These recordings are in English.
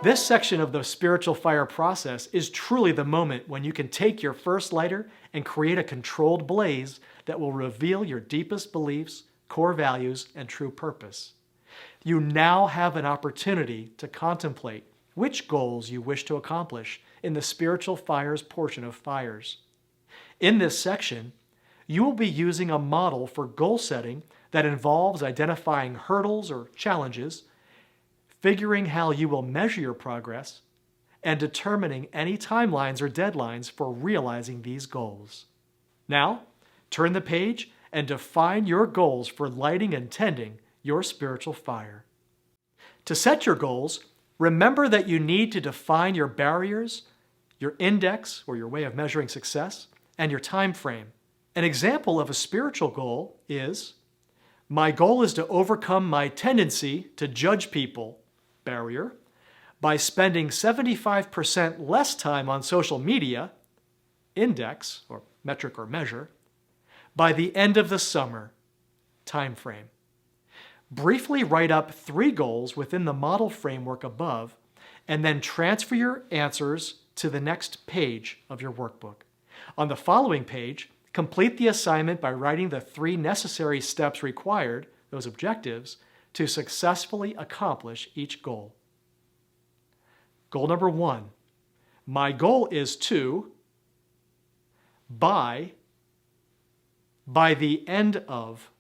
This section of the spiritual fire process is truly the moment when you can take your first lighter and create a controlled blaze that will reveal your deepest beliefs, core values, and true purpose. You now have an opportunity to contemplate which goals you wish to accomplish in the spiritual fires portion of F.I.R.E.S. In this section, you will be using a model for goal setting that involves identifying hurdles or challenges, figuring how you will measure your progress, and determining any timelines or deadlines for realizing these goals. Now, turn the page and define your goals for lighting and tending your spiritual fire. To set your goals, remember that you need to define your barriers, your index, or your way of measuring success, and your time frame. An example of a spiritual goal is, my goal is to overcome my tendency to judge people, barrier, by spending 75% less time on social media, index, or metric or measure, by the end of the summer, time frame. Briefly write up 3 goals within the model framework above, and then transfer your answers to the next page of your workbook. On the following page, complete the assignment by writing the 3 necessary steps required, those objectives, to successfully accomplish each goal. Goal number 1. My goal is to, by the end of.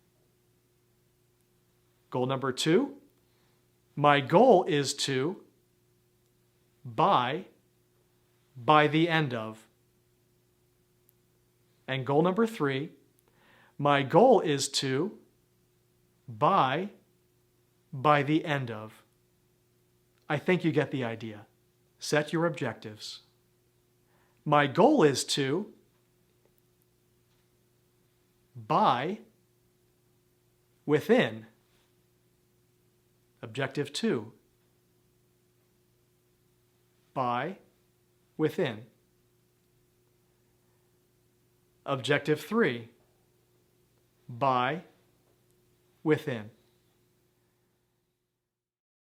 Goal number 2. My goal is to, by the end of. And goal number 3. My goal is to, by the end of. I think you get the idea. Set your objectives. My goal is to, by, within. Objective 2. By, within. Objective 3. By, within.